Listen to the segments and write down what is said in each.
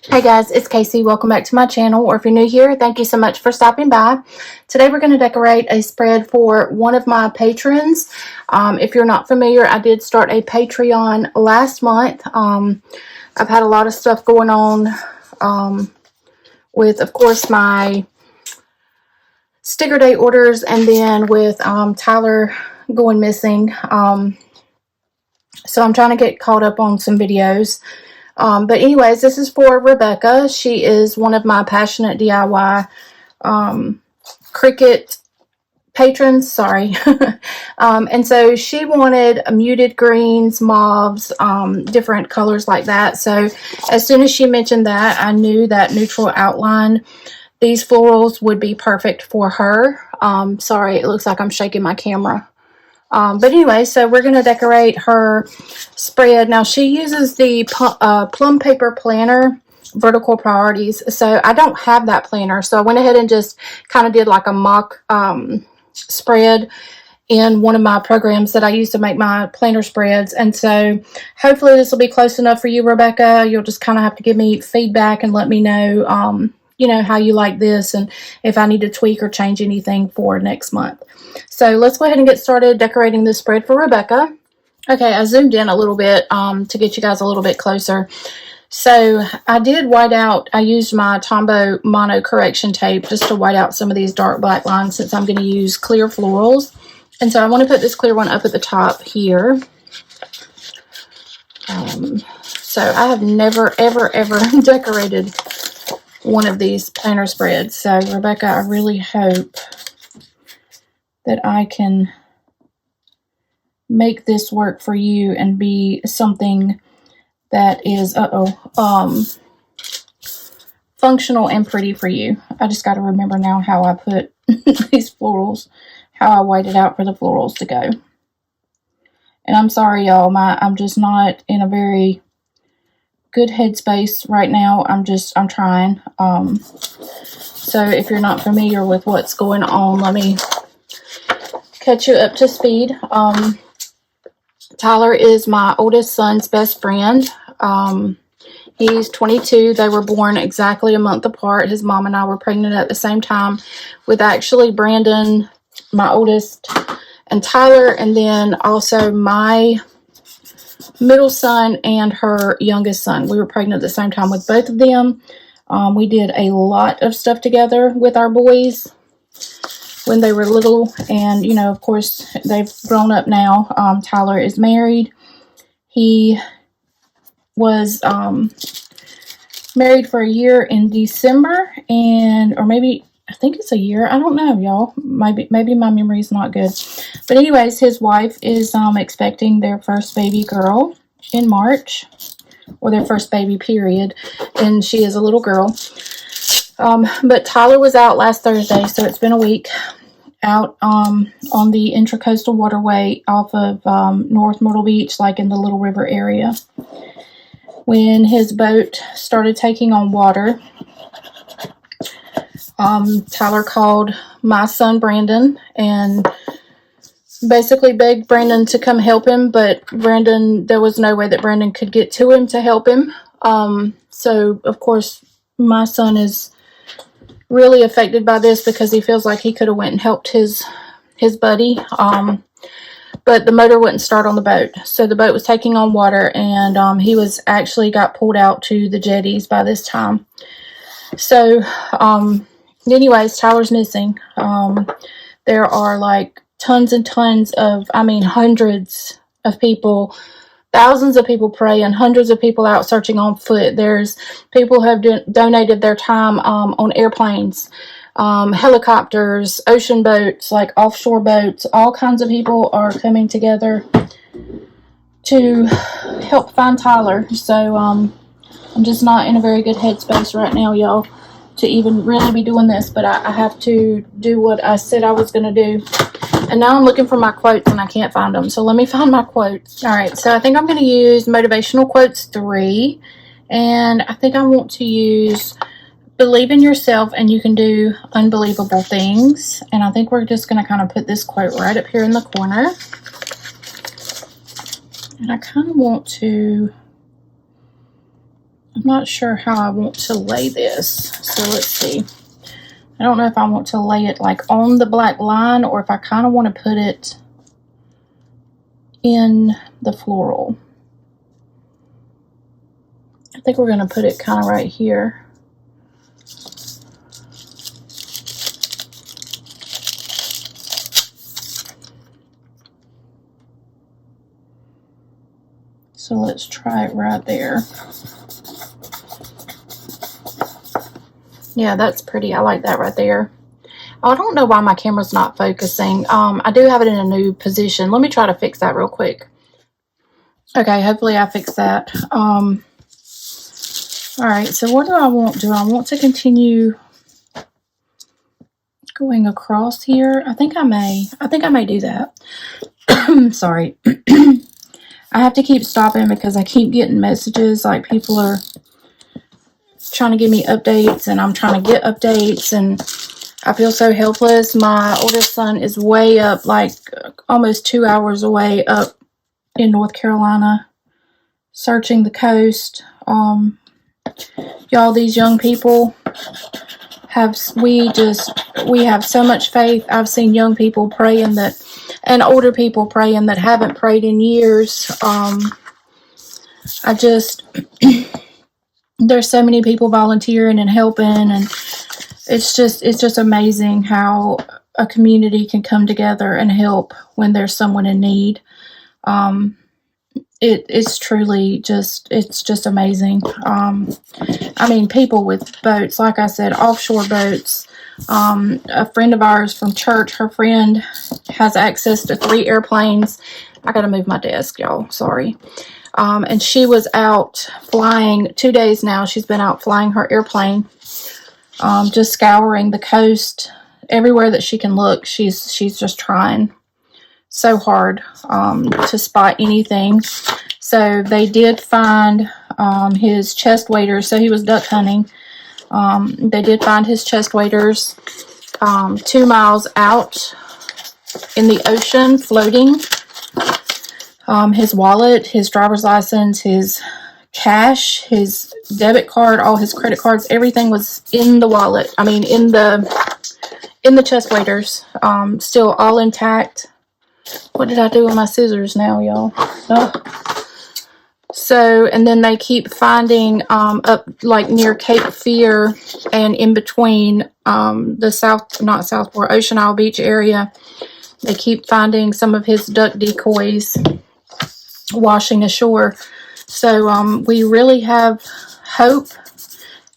Hey guys, it's Casey. Welcome back to my channel, or if you're new here, thank you so much for stopping by. Today we're going to decorate a spread for one of my patrons. If you're not familiar, I did start a Patreon last month. I've had a lot of stuff going on with, of course, my sticker day orders, and then with Tyler going missing. So I'm trying to get caught up on some videos. But anyways, this is for Rebecca. She is one of my passionate DIY Cricut patrons, sorry. And so she wanted muted greens, mauves, different colors like that. So as soon as she mentioned that, I knew that neutral outline, these florals would be perfect for her. Sorry, it looks like I'm shaking my camera. But anyway, so we're going to decorate her spread. Now, she uses the Plum Paper Planner Vertical Priorities. So I don't have that planner. So I went ahead and just kind of did like a mock spread in one of my programs that I use to make my planner spreads. And so hopefully this will be close enough for you, Rebecca. You'll just kind of have to give me feedback and let me know, you know, how you like this and if I need to tweak or change anything for next month. So let's go ahead and get started decorating this spread for Rebecca. Okay, I zoomed in a little bit to get you guys a little bit closer. So I did white out, I used my Tombow mono correction tape just to white out some of these dark black lines since I'm going to use clear florals. And so I want to put this clear one up at the top here. So I have never, ever decorated one of these planner spreads. So Rebecca, I really hope that I can make this work for you and be something that is functional and pretty for you. I just got to remember now how I put these florals, how I whited out for the florals to go. And I'm sorry, y'all, I'm just not in a very good headspace right now. I'm trying. So if you're not familiar with what's going on, let me catch you up to speed. Tyler is my oldest son's best friend. He's 22. They were born exactly a month apart. His mom and I were pregnant at the same time with actually Brandon, my oldest, and Tyler, and then also my middle son and her youngest son. We were pregnant at the same time with both of them. We did a lot of stuff together with our boys when they were little, and you know, of course, they've grown up now. Tyler is married. He was married for a year in December, or maybe I think it's a year. I don't know, y'all. Maybe my memory is not good. But anyways, his wife is expecting their first baby girl in March, or their first baby period, and she is a little girl. But Tyler was out last Thursday, so it's been a week, out on the Intracoastal Waterway off of North Myrtle Beach, like in the Little River area, when his boat started taking on water. Tyler called my son Brandon and basically begged Brandon to come help him, but there was no way that Brandon could get to him to help him. So of course my son is really affected by this because he feels like he could have went and helped his buddy. But the motor wouldn't start on the boat. So the boat was taking on water, and he was actually got pulled out to the jetties by this time. So anyways, Tyler's missing. There are like tons and tons of, I mean, hundreds of people, thousands of people praying, hundreds of people out searching on foot. There's people who have donated their time on airplanes, helicopters, ocean boats, like offshore boats. All kinds of people are coming together to help find Tyler. So I'm just not in a very good headspace right now, y'all, to even really be doing this, but I have to do what I said I was going to do. And now I'm looking for my quotes and I can't find them. So let me find my quotes. All right, so I think I'm going to use Motivational Quotes 3. And I think I want to use Believe in Yourself and You Can Do Unbelievable Things. And I think we're just going to kind of put this quote right up here in the corner. And I kind of want to I'm not sure how I want to lay this. So let's see. I don't know if I want to lay it like on the black line or if I kind of want to put it in the floral. I think we're going to put it kind of right here. So let's try it right there. Yeah, that's pretty. I like that right there. Oh, I don't know why my camera's not focusing. I do have it in a new position. Let me try to fix that real quick. Okay, hopefully I fixed that. All right, so what do I want? Do I want to continue going across here? I think I may do that. Sorry. I have to keep stopping because I keep getting messages like people are trying to give me updates and I'm trying to get updates and I feel so helpless. My oldest son is way up, like almost 2 hours away up in North Carolina, searching the coast. Y'all, these young people we have so much faith. I've seen young people praying that, and older people praying that haven't prayed in years. There's so many people volunteering and helping, and it's just amazing how a community can come together and help when there's someone in need. It's truly just amazing. I mean, people with boats, like I said, offshore boats. A friend of ours from church, her friend has access to 3 airplanes. I gotta move my desk, y'all, sorry. And she was out flying 2 days now. She's been out flying her airplane, just scouring the coast everywhere that she can look. She's just trying so hard to spot anything. So they did find his chest waders. So he was duck hunting. They did find his chest waders 2 miles out in the ocean, floating. His wallet, his driver's license, his cash, his debit card, all his credit cards, everything was in the wallet. I mean, in the chest waders, still all intact. What did I do with my scissors now, y'all? Oh. So, and then they keep finding up like near Cape Fear and in between the Ocean Isle Beach area. They keep finding some of his duck decoys washing ashore. So we really have hope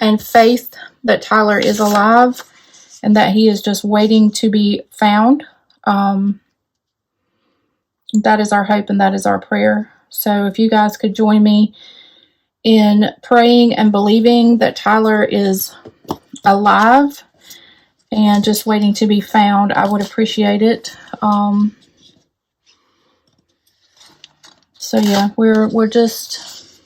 and faith that Tyler is alive and that he is just waiting to be found. That is our hope and that is our prayer. So if you guys could join me in praying and believing that Tyler is alive and just waiting to be found, I would appreciate it. So yeah, we're just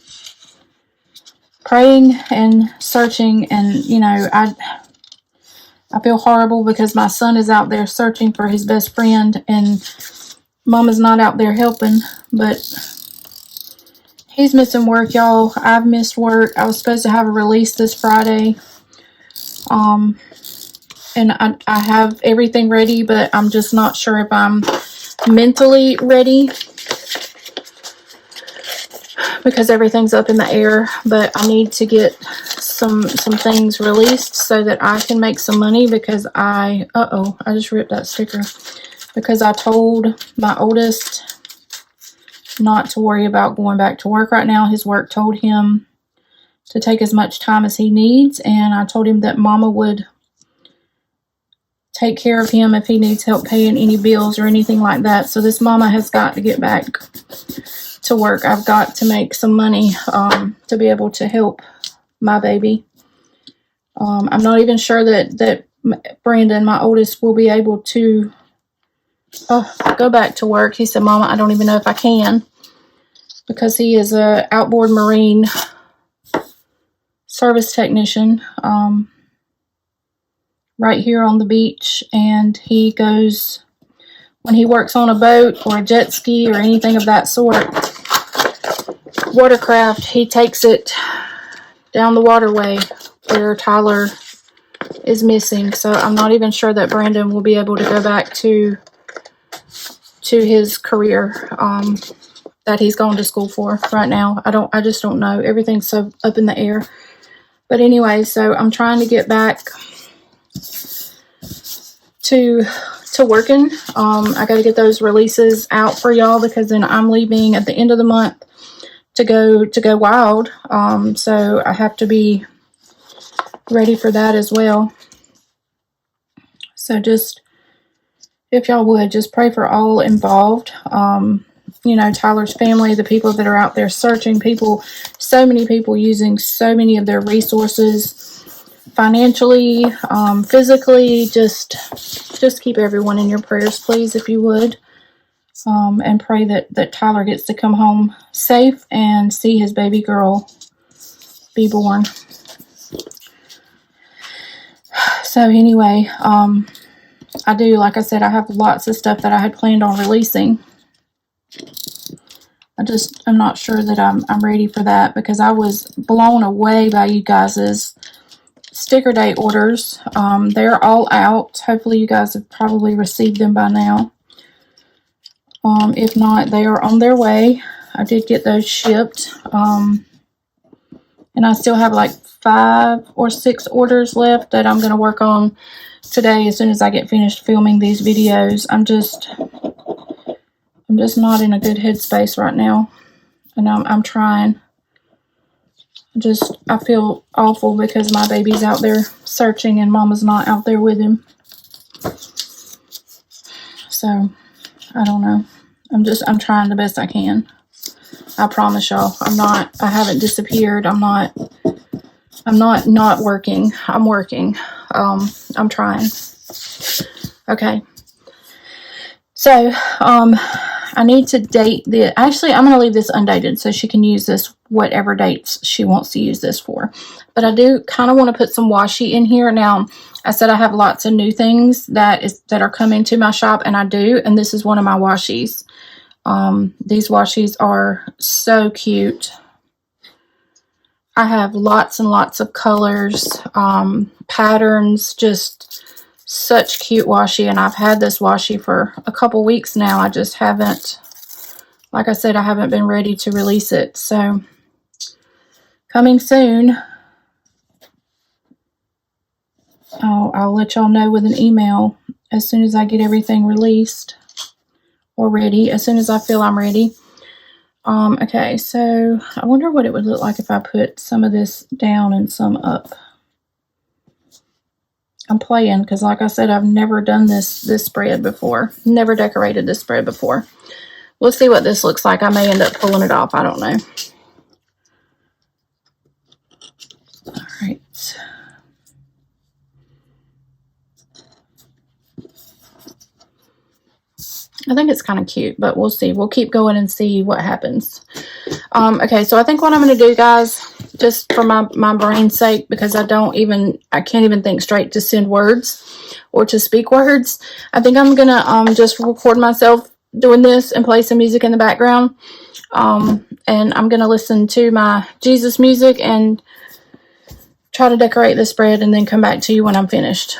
praying and searching, and you know, I feel horrible because my son is out there searching for his best friend and Mama's not out there helping, but he's missing work, y'all. I've missed work. I was supposed to have a release this Friday. And I have everything ready, but I'm just not sure if I'm mentally ready because everything's up in the air. But I need to get some things released so that I can make some money because I just ripped that sticker. Because I told my oldest not to worry about going back to work right now. His work told him to take as much time as he needs. And I told him that Mama would take care of him if he needs help paying any bills or anything like that. So this Mama has got to get back to work. I've got to make some money to be able to help my baby. I'm not even sure that Brandon, my oldest, will be able to go back to work. He said, Mama, I don't even know if I can, because he is a outboard marine service technician right here on the beach, and he goes, when he works on a boat or a jet ski or anything of that sort, watercraft, he takes it down the waterway where Tyler is missing. So I'm not even sure that Brandon will be able to go back to his career that he's going to school for right now. I just don't know. Everything's so up in the air. But anyway, so I'm trying to get back to working. I got to get those releases out for y'all, because then I'm leaving at the end of the month to go wild. So I have to be ready for that as well. So just, if y'all would, just pray for all involved. You know, Tyler's family, the people that are out there searching, so many people using so many of their resources financially, physically. Just keep everyone in your prayers, please, if you would. And pray that Tyler gets to come home safe and see his baby girl be born. So anyway, I do, like I said, I have lots of stuff that I had planned on releasing. I'm not sure that I'm ready for that, because I was blown away by you guys' sticker date orders. They're all out. Hopefully you guys have probably received them by now. If not, they are on their way. I did get those shipped. And I still have like 5 or 6 orders left that I'm going to work on today as soon as I get finished filming these videos. I'm just not in a good headspace right now. And I'm trying. I feel awful because my baby's out there searching and Mama's not out there with him. So, I don't know. I'm trying the best I can. I promise y'all. I haven't disappeared. I'm not working. I'm working. I'm trying. Okay. So, I need to date actually, I'm going to leave this undated so she can use this whatever dates she wants to use this for. But I do kind of want to put some washi in here. Now, I said I have lots of new things that are coming to my shop, and I do, and this is one of my washis. These washis are so cute. I have lots and lots of colors, patterns, just such cute washi, and I've had this washi for a couple weeks now. I just haven't, like I said, I haven't been ready to release it. So, coming soon. I'll let y'all know with an email as soon as I get everything released or ready, as soon as I feel I'm ready. Okay, so I wonder what it would look like if I put some of this down and some up. I'm playing because, like I said, I've never done this spread before. Never decorated this spread before. We'll see what this looks like. I may end up pulling it off. I don't know. All right. I think it's kind of cute, but we'll see. We'll keep going and see what happens. Okay, so I think what I'm going to do, guys, just for my brain's sake, because I can't even think straight to send words or to speak words. I think I'm going to just record myself doing this and play some music in the background. And I'm going to listen to my Jesus music and try to decorate the spread and then come back to you when I'm finished.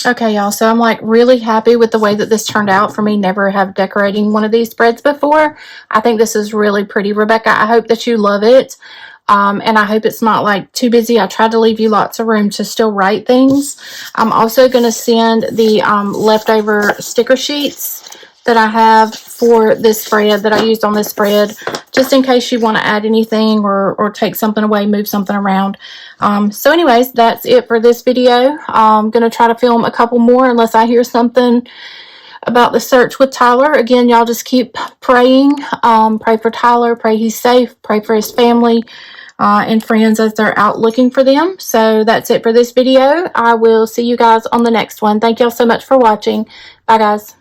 Okay, y'all, so I'm like really happy with the way that this turned out for me. Never have decorating one of these spreads before. I think this is really pretty. Rebecca, I hope that you love it. And I hope it's not like too busy. I tried to leave you lots of room to still write things. I'm also going to send the leftover sticker sheets that I have for this spread that I used on this spread, just in case you want to add anything or take something away, move something around. So anyways, that's it for this video. I'm going to try to film a couple more unless I hear something about the search with Tyler. Again, y'all just keep praying. Pray for Tyler, pray he's safe, pray for his family and friends as they're out looking for them. So that's it for this video. I will see you guys on the next one. Thank y'all so much for watching. Bye, guys.